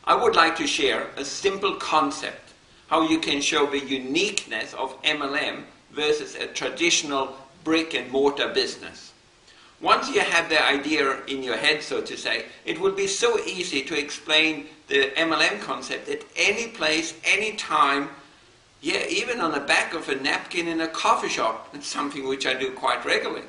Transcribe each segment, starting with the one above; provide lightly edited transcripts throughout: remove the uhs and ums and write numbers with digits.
I would like to share a simple concept, how you can show the uniqueness of MLM versus a traditional brick and mortar business. Once you have the idea in your head, so to say, it will be so easy to explain the MLM concept at any place, any time, yeah, even on the back of a napkin in a coffee shop. It's something which I do quite regularly.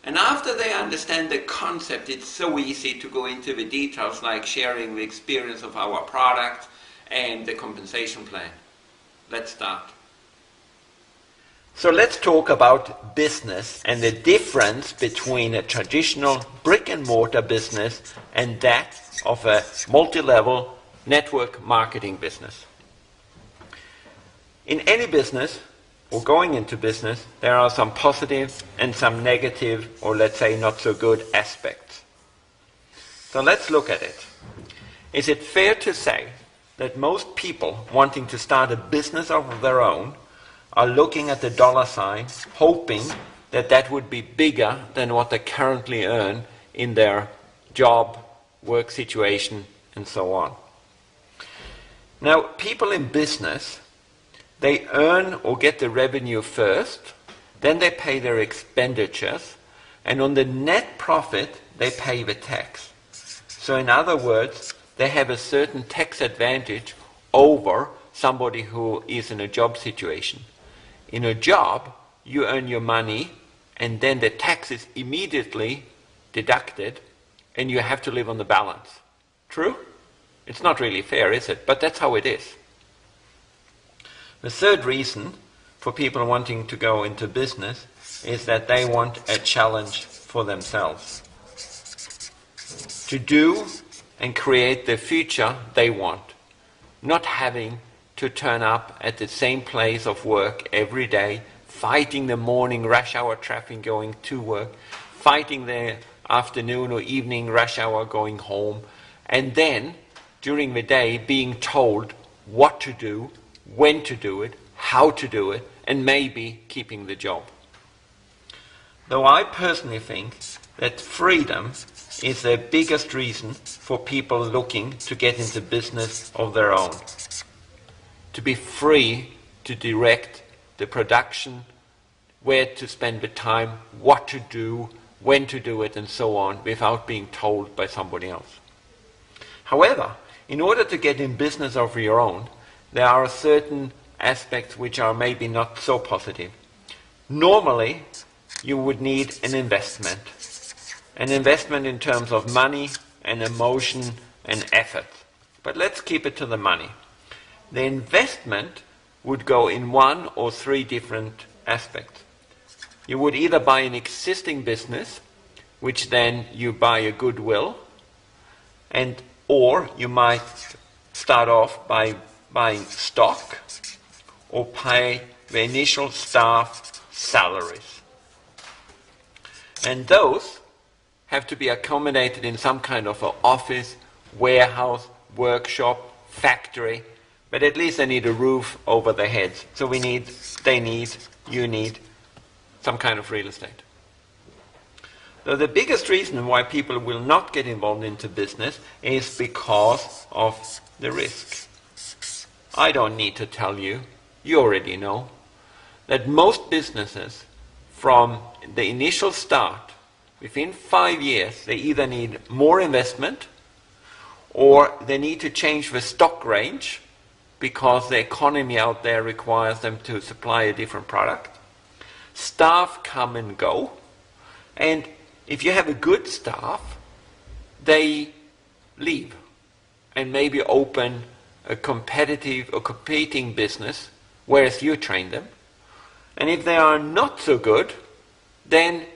And after they understand the concept, it's so easy to go into the details, like sharing the experience of our product and the compensation plan. Let's start. So let's talk about business and the difference between a traditional brick and mortar business and that of a multi-level network marketing business. In any business, or going into business, there are some positive and some negative, or let's say not so good aspects. So let's look at it. Is it fair to say that most people wanting to start a business of their own are looking at the dollar sign, hoping that that would be bigger than what they currently earn in their job, work situation, and so on? Now, people in business, they earn or get the revenue first, then they pay their expenditures, and on the net profit, they pay the tax. So in other words, they have a certain tax advantage over somebody who is in a job situation. In a job, you earn your money, and then the tax is immediately deducted, and you have to live on the balance. True? It's not really fair, is it? But that's how it is. The third reason for people wanting to go into business is that they want a challenge for themselves. To do and create the future they want, not having to turn up at the same place of work every day, fighting the morning rush hour traffic going to work, fighting the afternoon or evening rush hour going home, and then during the day being told what to do, when to do it, how to do it, and maybe keeping the job. Though I personally think that freedom is the biggest reason for people looking to get into business of their own. To be free to direct the production, where to spend the time, what to do, when to do it, and so on, without being told by somebody else. However, in order to get in business of your own, there are certain aspects which are maybe not so positive. Normally, you would need an investment in terms of money and emotion and effort. But let's keep it to the money. The investment would go in one or three different aspects. You would either buy an existing business, which then you buy a goodwill, or you might start off by buying stock or pay the initial staff salaries. And those have to be accommodated in some kind of an office, warehouse, workshop, factory, but at least they need a roof over their heads. So you need some kind of real estate. So the biggest reason why people will not get involved into business is because of the risk. I don't need to tell you, you already know, that most businesses from the initial start, within 5 years, they either need more investment or they need to change the stock range because the economy out there requires them to supply a different product. Staff come and go, and if you have a good staff, they leave and maybe open a competitive or competing business, whereas you train them. And if they are not so good, then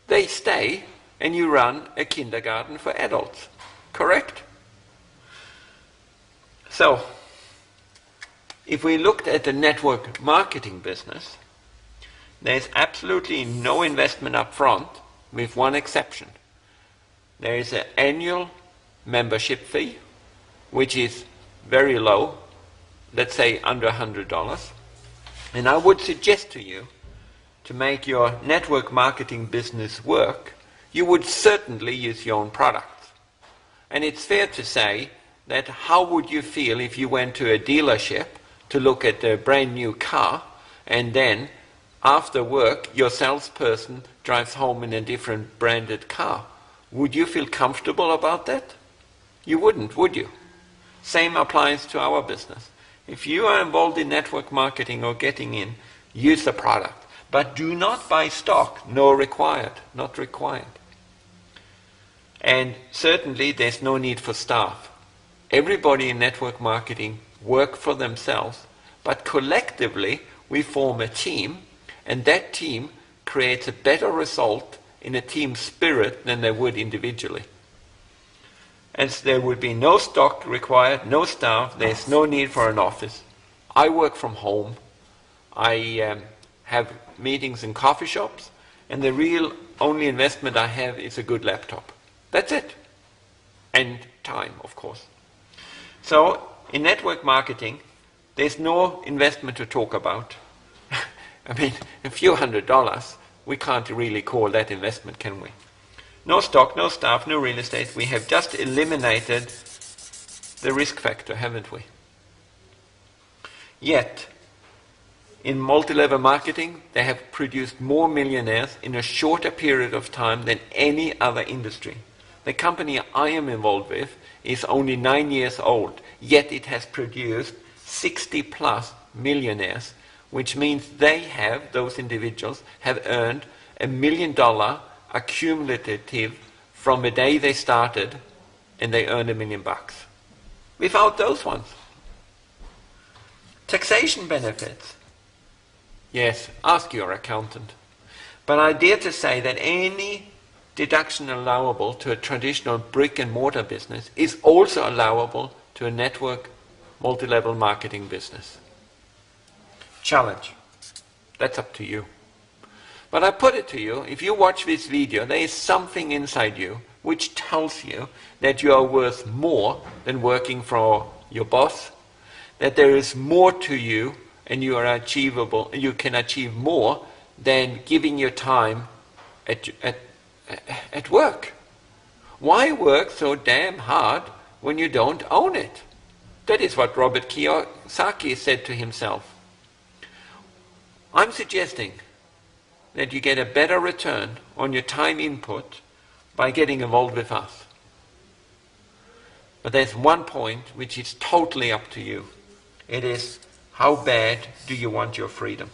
they stay and you run a kindergarten for adults. Correct? So, if we looked at the network marketing business, there's absolutely no investment up front, with one exception. There is an annual membership fee, which is very low, let's say under $100. And I would suggest to you, to make your network marketing business work, you would certainly use your own products. And it's fair to say that how would you feel if you went to a dealership to look at a brand new car, and then after work your salesperson drives home in a different branded car? Would you feel comfortable about that? You wouldn't, would you? Same applies to our business. If you are involved in network marketing or getting in, use the product. But do not buy stock, not required. And certainly there's no need for staff. Everybody in network marketing work for themselves, but collectively we form a team, and that team creates a better result in a team spirit than they would individually. And so there would be no stock required, no staff, there's no need for an office. I work from home. I have meetings in coffee shops, and the real only investment I have is a good laptop. That's it. And time, of course. So in network marketing, there's no investment to talk about. I mean, a few $100s, we can't really call that investment, can we? No stock, no staff, no real estate. We have just eliminated the risk factor, haven't we? Yet, in multi-level marketing, they have produced more millionaires in a shorter period of time than any other industry. The company I am involved with is only 9 years old, yet it has produced 60 plus millionaires, which means those individuals have earned $1 million accumulative from the day they started, and they earn $1 million. Without those ones. Taxation benefits. Yes, ask your accountant. But I dare to say that any deduction allowable to a traditional brick and mortar business is also allowable to a network multi-level marketing business. Challenge. That's up to you. But I put it to you, if you watch this video, there is something inside you which tells you that you are worth more than working for your boss, that there is more to you and you are achievable, you can achieve more than giving your time at work. Why work so damn hard when you don't own it? That is what Robert Kiyosaki said to himself. I'm suggesting that you get a better return on your time input by getting involved with us. But there's one point which is totally up to you. It is, how bad do you want your freedom?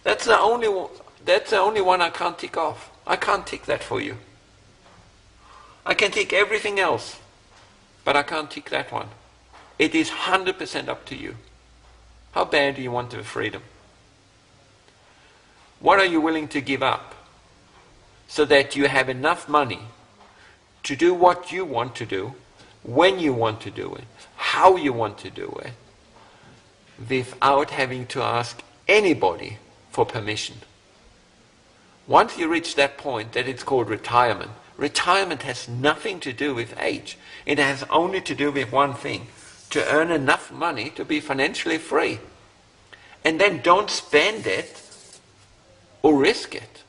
That's the only one I can't tick off. I can't tick that for you. I can tick everything else, but I can't tick that one. It is 100% up to you. How bad do you want the freedom? What are you willing to give up so that you have enough money to do what you want to do, when you want to do it, how you want to do it, without having to ask anybody for permission? Once you reach that point, that it's called retirement. Retirement has nothing to do with age. It has only to do with one thing: to earn enough money to be financially free. And then don't spend it or risk it.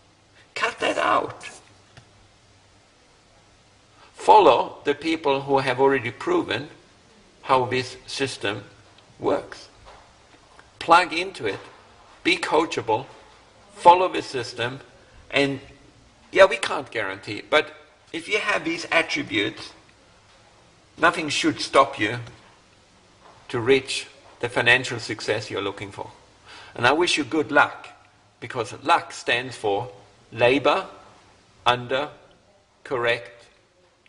Cut that out. Follow the people who have already proven how this system works. Plug into it, be coachable, follow the system, and yeah, we can't guarantee, but if you have these attributes, nothing should stop you to reach the financial success you're looking for. And I wish you good luck, because luck stands for labor under correct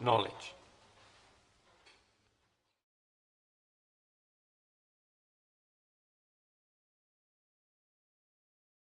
knowledge.